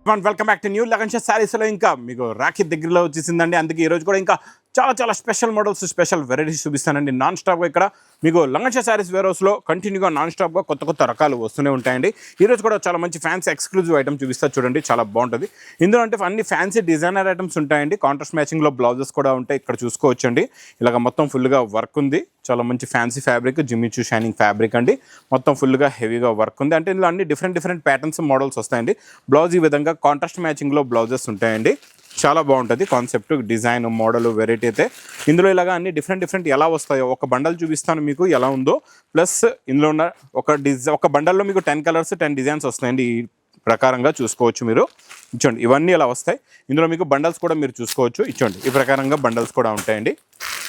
Welcome back to new Lagansha శారీస్లో ఇంకా మీకు రాఖీ దగ్గరలో వచ్చేసిందండి. అందుకే ఈరోజు కూడా ఇంకా చాలా స్పెషల్ మోడల్స్, స్పెషల్ వెరైటీస్ చూపిస్తానండి. నాన్ స్టాప్గా ఇక్కడ మీకు లగన్షా శారీస్ వేర్ హౌస్లో కంటిన్యూగా నాన్ స్టాప్గా కొత్త రకాలు వస్తూనే ఉంటాయండి. ఈరోజు కూడా చాలా మంచి ఫ్యాన్సీ ఎక్స్క్లూజివ్ ఐటమ్ చూపిస్తా చూడండి, చాలా బాగుంటుంది. ఇందులో అంటే అన్ని ఫ్యాన్సీ డిజైనర్ ఐటమ్స్ ఉంటాయండి. కాంట్రాస్ట్ మ్యాచింగ్లో బ్లౌజెస్ కూడా ఉంటాయి, ఇక్కడ చూసుకోవచ్చండి. ఇలాగ మొత్తం ఫుల్గా వర్క్ ఉంది, చాలా మంచి fancy fabric, Jimmy Choo shining fabric అండి. మొత్తం ఫుల్గా హెవీగా వర్క్ ఉంది. అంటే ఇందులో అన్ని డిఫరెంట్ ప్యాటర్న్స్ మోడల్స్ వస్తాయండి. బ్లౌజ్ ఈ విధంగా కాంట్రాస్ట్ మ్యాచింగ్లో బ్లౌజెస్ ఉంటాయండి. చాలా బాగుంటుంది కాన్సెప్ట్, డిజైన్, మోడల్, వెరైటీ అయితే ఇందులో ఇలాగా అన్ని డిఫరెంట్ ఎలా వస్తాయో ఒక బండల్ చూపిస్తాను మీకు ఎలా ఉందో. ప్లస్ ఇందులో ఉన్న ఒక బండల్లో మీకు 10 కలర్స్ 10 డిజైన్స్ వస్తాయండి. ఈ ప్రకారంగా చూసుకోవచ్చు మీరు. ఇచ్చోండి, ఇవన్నీ ఇలా వస్తాయి. ఇందులో మీకు బండల్స్ కూడా మీరు చూసుకోవచ్చు. ఇచ్చోండి, ఈ ప్రకారంగా బండల్స్ కూడా ఉంటాయండి.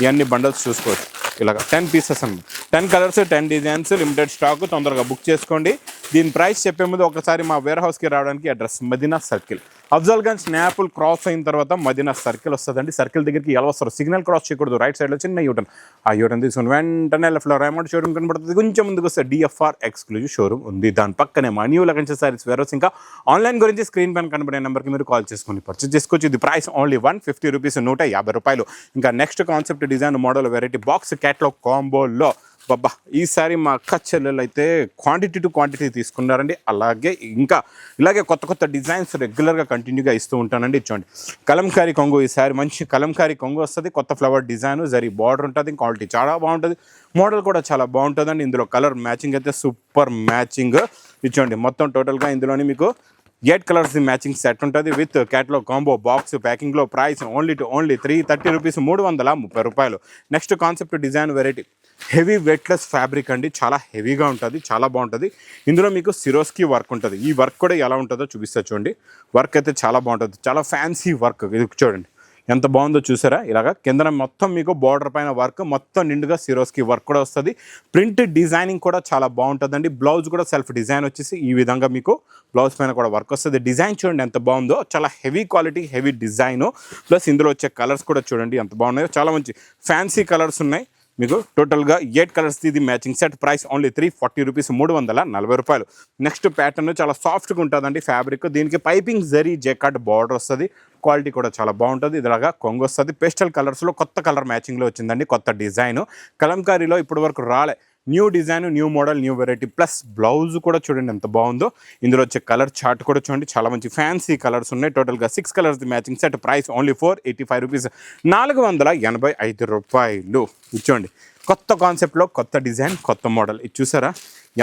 ఇవన్నీ బండల్స్ చూసుకోవచ్చు. ఇలాగ 10 పీసెస్ అండి, 10 కలర్స్ 10 డిజైన్స్, లిమిటెడ్ స్టాక్. తొందరగా బుక్ చేసుకోండి. దీని ప్రైస్ చెప్పే ముందు ఒకసారి మా వేర్ హౌస్కి రావడానికి అడ్రస్ మదీనా సర్కిల్, అఫ్జల్గంజ్ స్నాపుల్ క్రాస్ అయిన తర్వాత మదీనా సర్కిల్ వస్తుందండి. సర్కిల్ దగ్గరికి ఎలా వస్తారు, సిగ్నల్ క్రాస్ చేయకూడదు, రైట్ సైడ్లో చిన్న యూటర్న్. ఆ యూటర్న్ తీసుకుని వెంటనే లెఫ్ట్లో రైమండ్ షోరూమ్ కనబడుతుంది. కొంచెం ముందుకు వస్తే డిఎఫ్ఆర్ ఎక్స్క్లూజివ్ షోరూమ్ ఉంది. దాని పక్కనే మా new Lagansha sarees warehouse. ఇంకా ఆన్లైన్ గురించి స్క్రీన్ పైన కనబడే నెంబర్కి మీరు కాల్ చేసుకొని పర్చేస్ చేసుకోవచ్చు. ఇది ప్రైస్ ఓన్లీ 150 రూపీస్, 150 రూపాయలు. ఇంకా next concept, design, model, variety, box catalogue కాంబోలో బాబా ఈసారి మా అక్క చెల్లెలు అయితే క్వాంటిటీ టు క్వాంటిటీ తీసుకున్నారండి. ఇలాగే కొత్త డిజైన్స్ రెగ్యులర్గా కంటిన్యూగా ఇస్తూ ఉంటానండి. ఇచ్చోండి, కలంకారీ కొంగు. ఈసారి మంచి కలంకారీ కొంగు వస్తుంది. కొత్త ఫ్లవర్ డిజైన్, జరీ బార్డర్ ఉంటుంది. క్వాలిటీ చాలా బాగుంటుంది, మోడల్ కూడా చాలా బాగుంటుందండి. ఇందులో కలర్ మ్యాచింగ్ అయితే సూపర్ మ్యాచింగ్. ఇచ్చోండి, మొత్తం టోటల్గా ఇందులోని మీకు 8 కలర్స్ మ్యాచింగ్ సెట్ ఉంటుంది విత్ క్యాట్లాగ్ కాంబో బాక్స్ ప్యాకింగ్లో. ప్రైస్ ఓన్లీ 330 రూపీస్, 330 రూపాయలు. Next concept, design, variety, heavy weightless fabric అండి. చాలా హెవీగా ఉంటుంది, చాలా బాగుంటుంది. ఇందులో మీకు సిరోస్కి వర్క్ ఉంటుంది. ఈ వర్క్ కూడా ఎలా ఉంటుందో చూపిస్తా చూడండి. వర్క్ అయితే చాలా బాగుంటుంది, చాలా ఫ్యాన్సీ వర్క్. ఇది చూడండి ఎంత బాగుందో చూసారా. ఇలాగా కింద మొత్తం మీకు బార్డర్ పైన వర్క్, మొత్తం నిండుగా సిరోస్కి వర్క్ కూడా వస్తుంది. ప్రింట్ డిజైనింగ్ కూడా చాలా బాగుంటుందండి. బ్లౌజ్ కూడా సెల్ఫ్ డిజైన్ వచ్చేసి ఈ విధంగా మీకు బ్లౌజ్ పైన కూడా వర్క్ వస్తుంది. డిజైన్ చూడండి ఎంత బాగుందో, చాలా heavy quality, heavy design. Plus ఇందులో వచ్చే కలర్స్ కూడా చూడండి ఎంత బాగున్నాయో. చాలా మంచి ఫ్యాన్సీ కలర్స్ ఉన్నాయి మీకు. టోటల్గా 8 కలర్స్ ఇది matching set. Price only 340 rupees, 340 రూపాయలు. నెక్స్ట్ ప్యాటర్న్ చాలా సాఫ్ట్గా ఉంటుందండి ఫ్యాబ్రిక్. దీనికి పైపింగ్ జరీ జెకాట్ బార్డర్ వస్తుంది. క్వాలిటీ కూడా చాలా బాగుంటుంది. ఇలాగా కొంగు వస్తుంది. పేస్టల్ కలర్స్లో కొత్త కలర్ మ్యాచింగ్లో వచ్చిందండి, కొత్త డిజైన్. కలంకారీలో ఇప్పటి వరకు రాలే. New design, new model, new variety. Plus blouse కూడా చూడండి ఎంత బాగుందో. ఇందులో వచ్చే కలర్ చార్ట్ కూడా చూడండి, చాలా మంచి ఫ్యాన్సీ కలర్స్ ఉన్నాయి. టోటల్గా 6 colours matching set. Price only 485 rupees, 485 రూపాయలు. ఇచ్చోండి, కొత్త కాన్సెప్ట్లో కొత్త డిజైన్, కొత్త మోడల్. ఇది చూసారా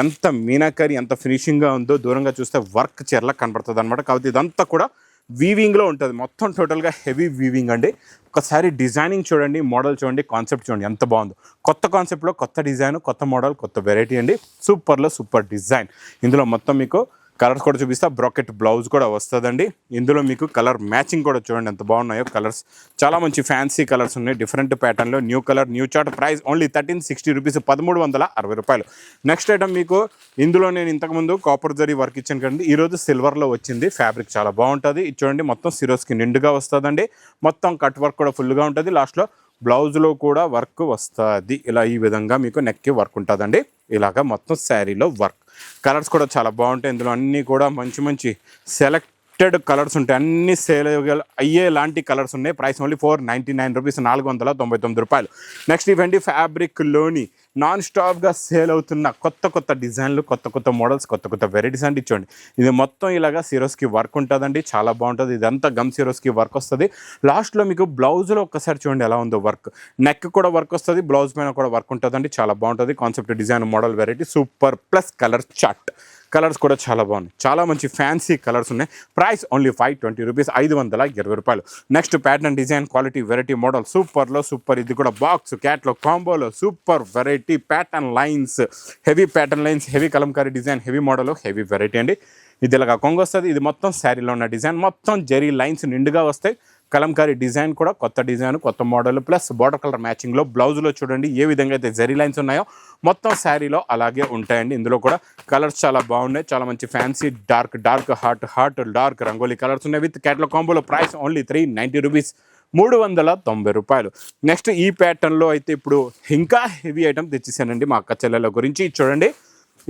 ఎంత మీనాకరి, ఎంత ఫినిషింగ్గా ఉందో. దూరంగా చూస్తే వర్క్ చీరలా కనబడుతుంది అనమాట. కాబట్టి ఇదంతా కూడా వీవింగ్లో ఉంటుంది. మొత్తం టోటల్గా హెవీ వీవింగ్ అండి. ఒకసారి డిజైనింగ్ చూడండి, మోడల్ చూడండి, కాన్సెప్ట్ చూడండి ఎంత బాగుందో. కొత్త కాన్సెప్ట్లో కొత్త డిజైన్, కొత్త మోడల్, కొత్త వెరైటీ అండి. సూపర్లో సూపర్ డిజైన్. ఇందులో మొత్తం మీకు కలర్స్ కూడా చూపిస్తా. బ్రాకెట్ బ్లౌజ్ కూడా వస్తుందండి. ఇందులో మీకు కలర్ మ్యాచింగ్ కూడా చూడండి ఎంత బాగున్నాయో కలర్స్. చాలా మంచి ఫ్యాన్సీ కలర్స్ ఉన్నాయి, డిఫరెంట్ ప్యాటర్న్లో. New colour, new chart. Price only 1360 rupees, 1360 రూపాయలు. నెక్స్ట్ ఐటమ్ మీకు ఇందులో నేను ఇంతకుముందు కాపర్ జరీ వర్క్ ఇచ్చాను కదండి, ఈరోజు సిల్వర్లో వచ్చింది. ఫ్యాబ్రిక్ చాలా బాగుంటుంది. ఇది చూడండి, మొత్తం సిరోస్కి నిండుగా వస్తుందండి. మొత్తం కట్ వర్క్ కూడా ఫుల్గా ఉంటుంది. లాస్ట్లో బ్లౌజ్లో కూడా వర్క్ వస్తుంది. ఇలా ఈ విధంగా మీకు నెక్కి వర్క్ ఉంటుందండి. ఇలాగా మొత్తం శారీలో వర్క్. కలర్స్ కూడా చాలా బాగుంటాయి. ఇందులో అన్నీ కూడా మంచి సెలెక్టెడ్ కలర్స్ ఉంటాయి. అన్ని సేల్ అయ్యేలాంటి కలర్స్ ఉన్నాయి. ప్రైస్ ఓన్లీ 499 రూపీస్, 499 రూపాయలు. నెక్స్ట్ ఇవండి ఫ్యాబ్రిక్లోని నాన్ స్టాప్గా సేల్ అవుతున్న కొత్త డిజైన్లు, కొత్త మోడల్స్, కొత్త వెరైటీస్ అండి. ఇచ్చోండి, ఇది మొత్తం ఇలాగా సిరోస్కి వర్క్ ఉంటుందండి, చాలా బాగుంటుంది. ఇదంతా గమ్ సిరోస్కి వర్క్ వస్తుంది. లాస్ట్లో మీకు బ్లౌజ్లో ఒక్కసారి చూడండి ఎలా ఉందో వర్క్. నెక్ కూడా వర్క్ వస్తుంది, బ్లౌజ్ పైన కూడా వర్క్ ఉంటుందండి. చాలా బాగుంటుంది concept, design, model, variety super. Plus colour chart. Colours కూడా చాలా బాగున్నాయి, చాలా మంచి ఫ్యాన్సీ కలర్స్ ఉన్నాయి. ప్రైస్ ఓన్లీ 520 రూపీస్, 520 రూపాయలు. Next pattern, design, quality, variety, model సూపర్లో సూపర్. ఇది కూడా బాక్స్ క్యాట్లాగ్ కాంబోలో super variety. Pattern lines, heavy pattern lines, heavy Kalamkari design, heavy model, heavy variety అండి. ఇది ఇలాగా కొంగు వస్తుంది. ఇది మొత్తం శారీలో ఉన్న డిజైన్, మొత్తం జరీ లైన్స్ నిండుగా వస్తాయి. కలంకారీ డిజైన్ కూడా కొత్త డిజైన్, కొత్త మోడల్. ప్లస్ బార్డర్ కలర్ మ్యాచింగ్లో బ్లౌజ్లో చూడండి ఏ విధంగా అయితే జరీ లైన్స్ ఉన్నాయో మొత్తం శారీలో అలాగే ఉంటాయండి. ఇందులో కూడా కలర్స్ చాలా బాగున్నాయి. చాలా మంచి fancy dark hot dark rangoli colours ఉన్నాయి విత్ క్యాట్లాగ్ కాంబోలో. ప్రైస్ ఓన్లీ 390 రూపీస్, 390 రూపాయలు. నెక్స్ట్ ఈ ప్యాటర్న్లో అయితే ఇప్పుడు ఇంకా హెవీ ఐటమ్ తెచ్చేసానండి మా అక్క చెల్లెల గురించి. చూడండి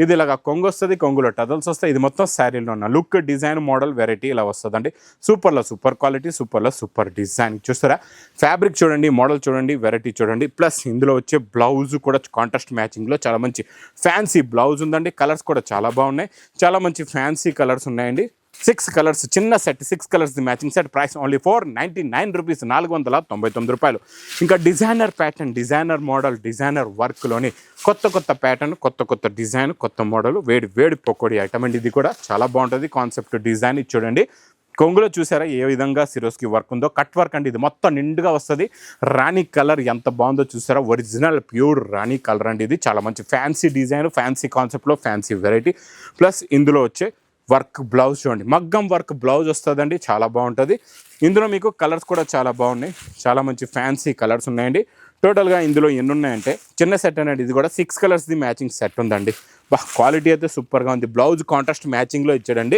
ఇది ఇలాగా కొంగు వస్తుంది, కొంగులో టజల్స్ వస్తాయి. ఇది మొత్తం శారీలో ఉన్న లుక్, డిజైన్, మోడల్, వెరైటీ ఇలా వస్తుందండి. సూపర్లో సూపర్ క్వాలిటీ, సూపర్లో సూపర్ డిజైన్. చూస్తారా ఫ్యాబ్రిక్ చూడండి, మోడల్ చూడండి, వెరైటీ చూడండి. ప్లస్ ఇందులో వచ్చే బ్లౌజ్ కూడా కాంట్రాస్ట్ మ్యాచింగ్లో చాలా మంచి ఫ్యాన్సీ బ్లౌజ్ ఉందండి. కలర్స్ కూడా చాలా బాగున్నాయి, చాలా మంచి ఫ్యాన్సీ కలర్స్ ఉన్నాయండి. 6 కలర్స్ చిన్న set, 6 colours matching set. Price only 499 rupees, 499 రూపాయలు. ఇంకా designer pattern, designer model, designer వర్క్లోని కొత్త ప్యాటర్న్, కొత్త డిజైన్, కొత్త మోడల్, వేడి పకోడీ ఐటమ్ అండి. ఇది కూడా చాలా బాగుంటుంది కాన్సెప్ట్ డిజైన్. ఇది చూడండి కొంగులో చూసారా ఏ విధంగా సిరోస్కి వర్క్ ఉందో, కట్ వర్క్ అండి. ఇది మొత్తం నిండుగా వస్తుంది. రాణి కలర్ ఎంత బాగుందో చూసారా, ఒరిజినల్ ప్యూర్ రాణి కలర్ అండి. ఇది చాలా మంచి ఫ్యాన్సీ డిజైన్, ఫ్యాన్సీ కాన్సెప్ట్లో ఫ్యాన్సీ వెరైటీ. ప్లస్ ఇందులో వచ్చే వర్క్ బ్లౌజ్ చూడండి, మగ్గం వర్క్ బ్లౌజ్ వస్తుందండి, చాలా బాగుంటుంది. ఇందులో మీకు కలర్స్ కూడా చాలా బాగున్నాయి, చాలా మంచి ఫ్యాన్సీ కలర్స్ ఉన్నాయండి. టోటల్గా ఇందులో ఎన్ని ఉన్నాయంటే చిన్న సెట్ అనేది ఇది కూడా 6 కలర్స్ది మ్యాచింగ్ సెట్ ఉందండి. క్వాలిటీ అయితే సూపర్గా ఉంది. బ్లౌజ్ కాంట్రాస్ట్ మ్యాచింగ్లో ఇచ్చాడండి.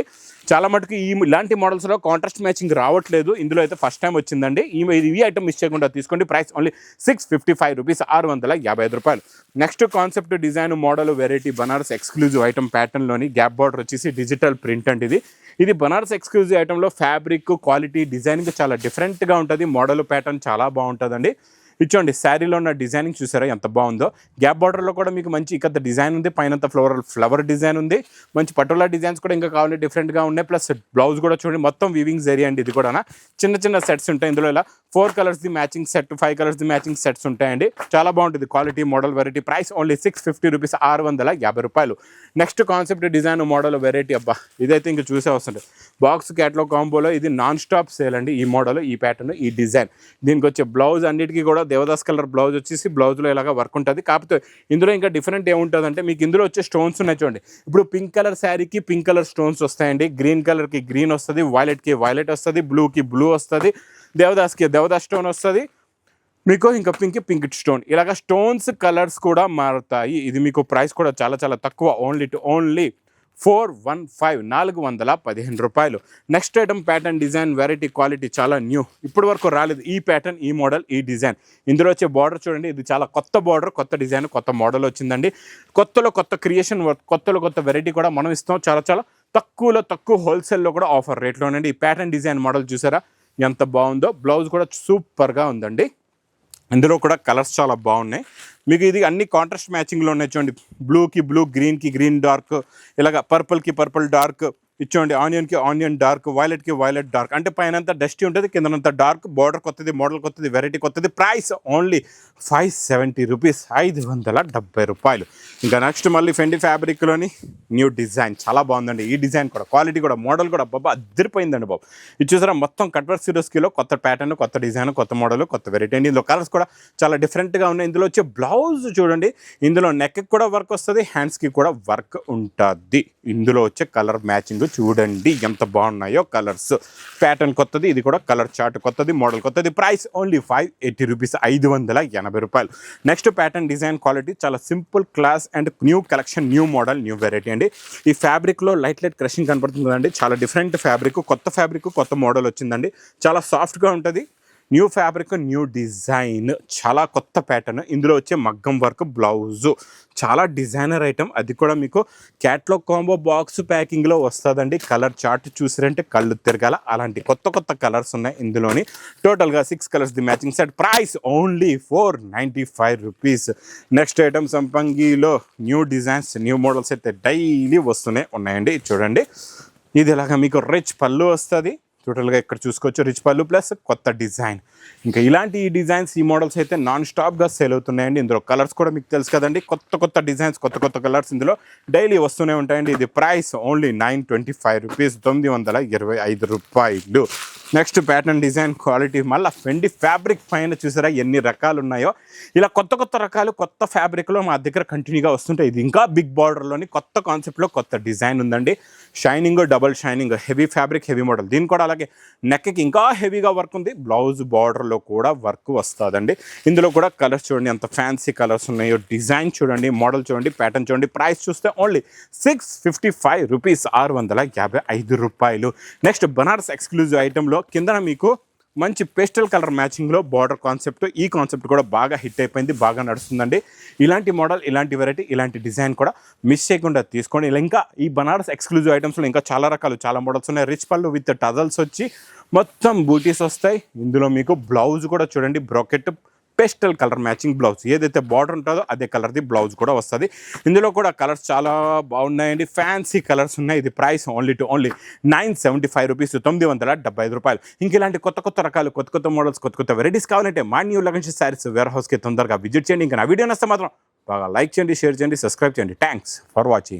చాలా మటుకు ఇలాంటి మోడల్స్లో కాంట్రాస్ట్ మ్యాచింగ్ రావట్లేదు, ఇందులో అయితే ఫస్ట్ టైం వచ్చిందండి. ఈ ఐటమ్ మిస్ చేయకుండా తీసుకోండి. ప్రైస్ ఓన్లీ 655 రూపీస్, 655 రూపాయలు. Next concept design, model, variety Banaras exclusive item ప్యాటర్న్లోని గ్యాప్ బార్డర్ వచ్చేసి డిజిటల్ ప్రింట్ అండి. ఇది బనారస్ ఎక్స్క్లూజివ్ ఐటంలో ఫ్యాబ్రిక్ క్వాలిటీ డిజైనింగ్ చాలా డిఫరెంట్గా ఉంటుంది. మోడల్ ప్యాటర్న్ చాలా బాగుంటుందండి. ఇచ్చోండి శారీలో ఉన్న డిజైనింగ్ చూసారా ఎంత బాగుందో. గ్యాప్ బార్డర్లో కూడా మీకు మంచి ఇక్కడ డిజైన్ ఉంది, పైనంత ఫ్లవర్ డిజైన్ ఉంది. మంచి పటోలా డిజైన్స్ కూడా ఇంకా కావాలి, డిఫరెంట్గా ఉన్నాయి. ప్లస్ బ్లౌజ్ కూడా చూడండి మొత్తం వీవింగ్ జరీ అండి. ఇది కూడా చిన్న సెట్స్ ఉంటాయి ఇందులో. ఇలా 4 కలర్స్ది మ్యాచింగ్ సెట్, 5 కలర్స్ది మ్యాచింగ్ సెట్స్ ఉంటాయండి. చాలా బాగుంటుంది quality, model, variety. Price only 650 rupees, 650 రూపాయలు. Next concept design, model, variety. అబ్బా ఇదైతే ఇంకా చూసే వస్తుంది. బాక్స్ క్యాట్లాగ్ కాంబోలో ఇది నాన్ స్టాప్ సేల్ అండి. ఈ మోడల్, ఈ ప్యాటర్న్, ఈ డిజైన్. దీనికి వచ్చే బ్లౌజ్ అన్నిటికీ కూడా దేవదాస్ కలర్ బ్లౌజ్ వచ్చేసి బ్లౌజ్లో ఇలాగా వర్క్ ఉంటుంది. కాకపోతే ఇందులో ఇంకా డిఫరెంట్ ఏముంటుంది అంటే మీకు ఇందులో వచ్చే స్టోన్స్ ఉన్నాయి చూడండి. ఇప్పుడు పింక్ కలర్ శారీకి పింక్ కలర్ స్టోన్స్ వస్తాయండి, గ్రీన్ కలర్కి గ్రీన్ వస్తుంది, వైలెట్కి వైలెట్ వస్తుంది, బ్లూకి బ్లూ వస్తుంది, దేవదాస్కి దేవదాస్ స్టోన్ వస్తుంది, మీకు ఇంకా పింక్ స్టోన్. ఇలాగ స్టోన్స్ కలర్స్ కూడా మారుతాయి. ఇది మీకు ప్రైస్ కూడా చాలా తక్కువ, ఓన్లీ 415 రూపాయలు. Next item pattern, design, variety, quality చాలా న్యూ, ఇప్పటి వరకు రాలేదు ఈ ప్యాటర్న్, ఈ మోడల్, ఈ డిజైన్. ఇందులో వచ్చే బార్డర్ చూడండి, ఇది చాలా కొత్త బార్డర్, కొత్త డిజైన్, కొత్త మోడల్ వచ్చిందండి. కొత్త క్రియేషన్, కొత్త వెరైటీ కూడా మనం ఇస్తాం. చాలా తక్కువ హోల్సేల్లో కూడా ఆఫర్ రేట్లోనండి. ఈ ప్యాటర్న్, డిజైన్, మోడల్ చూసారా ఎంత బాగుందో. బ్లౌజ్ కూడా సూపర్గా ఉందండి. ఇందులో కూడా కలర్స్ చాలా బాగున్నాయి. మీకు ఇది అన్ని కాంట్రాస్ట్ మ్యాచింగ్లో ఉన్నాయి చూడండి. బ్లూకి బ్లూ, గ్రీన్కి గ్రీన్ డార్క్, ఇలాగ పర్పుల్కి పర్పుల్ డార్క్ ఇచ్చోండి, ఆనియన్కి ఆనియన్ డార్క్, వైలెట్కి వైలెట్ డార్క్. అంటే పైనంతా డస్టీ ఉంటుంది, కిందనంతా డార్క్. బార్డర్ కొత్తది, మోడల్ కొత్తది, వెరైటీ కొత్తది. ప్రైస్ ఓన్లీ 570 రూపీస్, 570 రూపాయలు. ఇంకా నెక్స్ట్ మళ్ళీ ఫెండి ఫ్యాబ్రిక్లోని న్యూ డిజైన్ చాలా బాగుందండి. ఈ డిజైన్ కూడా, క్వాలిటీ కూడా, మోడల్ కూడా బాబా అద్దరిపోయిందండి బాబు. ఇది చూసారా మొత్తం కట్వర్క్ సిరోస్కిలో కొత్త ప్యాటర్న్, కొత్త డిజైన్, కొత్త మోడల్, కొత్త వెరైటీ అండి. ఇందులో కలర్స్ కూడా చాలా డిఫరెంట్గా ఉన్నాయి. ఇందులో వచ్చే బ్లౌజ్ చూడండి, ఇందులో నెక్కి కూడా వర్క్ వస్తుంది, హ్యాండ్స్కి కూడా వర్క్ ఉంటుంది. ఇందులో వచ్చే కలర్ మ్యాచింగ్ చూడండి ఎంత బాగున్నాయో కలర్స్. ప్యాటర్న్ కొత్తది, ఇది కూడా కలర్ చార్ట్ కొత్తది, మోడల్ కొత్తది. ప్రైస్ ఓన్లీ 580 రూపీస్, 580 రూపాయలు. నెక్స్ట్ ప్యాటర్న్, డిజైన్, క్వాలిటీ చాలా simple, class and new collection, new model, new variety అండి. ఈ ఫ్యాబ్రిక్లో లైట్ క్రషింగ్ కనపడుతుంది కదండి, చాలా డిఫరెంట్ ఫ్యాబ్రిక్, కొత్త మోడల్ వచ్చిందండి. చాలా సాఫ్ట్గా ఉంటుంది. న్యూ ఫ్యాబ్రిక్, న్యూ డిజైన్, చాలా కొత్త ప్యాటర్న్. ఇందులో వచ్చే మగ్గం వర్క్ బ్లౌజు చాలా డిజైనర్ ఐటమ్. అది కూడా మీకు క్యాట్లాగ్ కాంబో బాక్స్ ప్యాకింగ్లో వస్తుందండి. కలర్ చార్ట్ చూసారంటే కళ్ళు తిరగాల, అలాంటి కొత్త కలర్స్ ఉన్నాయి ఇందులోని. టోటల్గా 6 colours the matching set. Price only 495 rupees. Next item సంపంగిలో న్యూ డిజైన్స్, న్యూ మోడల్స్ అయితే డైలీ ఉన్నాయండి. చూడండి ఇది ఇలాగా మీకు రిచ్ పళ్ళు వస్తుంది. టోటల్గా ఇక్కడ చూసుకోవచ్చు రిచ్ పళ్ళు ప్లస్ కొత్త డిజైన్. ఇంకా ఇలాంటి ఈ డిజైన్స్, ఈ మోడల్స్ అయితే నాన్ స్టాప్గా సేల్ అవుతున్నాయండి. ఇందులో కలర్స్ కూడా మీకు తెలుసు కదండి, కొత్త డిజైన్స్, కొత్త కలర్స్ ఇందులో డైలీ వస్తూనే ఉంటాయండి. ఇది ప్రైస్ ఓన్లీ 925 రూపీస్, 925 రూపాయలు. నెక్స్ట్ ప్యాటర్న్, డిజైన్, క్వాలిటీ, మళ్ళీ ఫెండి ఫ్యాబ్రిక్ పైన చూసారా ఎన్ని రకాలు ఉన్నాయో. ఇలా కొత్త రకాలు, కొత్త ఫ్యాబ్రిక్లో మా దగ్గర కంటిన్యూగా వస్తుంటాయి. ఇది ఇంకా బిగ్ బార్డర్లోని కొత్త కాన్సెప్ట్లో కొత్త డిజైన్ ఉందండి. Shining, double shining, heavy fabric, heavy model. దీని కూడా అలాగే నెక్కి ఇంకా హెవీగా వర్క్ ఉంది. బ్లౌజ్ బార్డర్లో కూడా వర్క్ వస్తుందండి. ఇందులో కూడా కలర్స్ చూడండి ఎంత ఫ్యాన్సీ కలర్స్ ఉన్నాయో. డిజైన్ చూడండి, మోడల్ చూడండి, ప్యాటర్న్ చూడండి. ప్రైస్ చూస్తే ఓన్లీ 655 రూపీస్, 655 రూపాయలు. నెక్స్ట్ బనారస్ ఎక్స్క్లూజివ్ ఐటెంలో కింద మీకు మంచి పేస్టల్ కలర్ మ్యాచింగ్లో బార్డర్ కాన్సెప్ట్, ఈ కాన్సెప్ట్ కూడా బాగా హిట్ అయిపోయింది, బాగా నడుస్తుందండి. ఇలాంటి మోడల్, ఇలాంటి వెరైటీ, ఇలాంటి డిజైన్ కూడా మిస్ చేయకుండా తీసుకోండి. ఇలా ఇంకా ఈ బనారస్ ఎక్స్క్లూజివ్ ఐటమ్స్లో ఇంకా చాలా రకాలు, చాలా మోడల్స్ ఉన్నాయి. రిచ్ పళ్ళు విత్ టజల్స్ వచ్చి మొత్తం బూటీస్ వస్తాయి. ఇందులో మీకు బ్లౌజ్ కూడా చూడండి, bracket pastel colour matching blouse, ఏదైతే బార్డర్ ఉంటుందో అదే కలర్ది బ్లౌజ్ కూడా వస్తుంది. ఇందులో కూడా కలర్స్ చాలా బాగున్నాయండి, ఫ్యాన్సీ కలర్స్ ఉన్నాయి. ఇది ప్రైస్ ఓన్లీ 975 రూపీస్, 975 రూపాయలు. ఇంక ఇలాంటి కొత్త కొత్త రకాలు, కొత్త కొత్త మోడల్స్, కొత్త కొత్త వెరైటీస్ కావాలంటే మా న్యూ లగన్ శారీస్ వేర్ హౌస్కి తొందరగా విజిట్ చేయండి. ఇంకా నా వీడియో నస్తే మాత్రం బాగా లైక్ చేయండి, షేర్ చేయండి, సబ్స్క్రైబ్ చేయండి. Thanks for watching.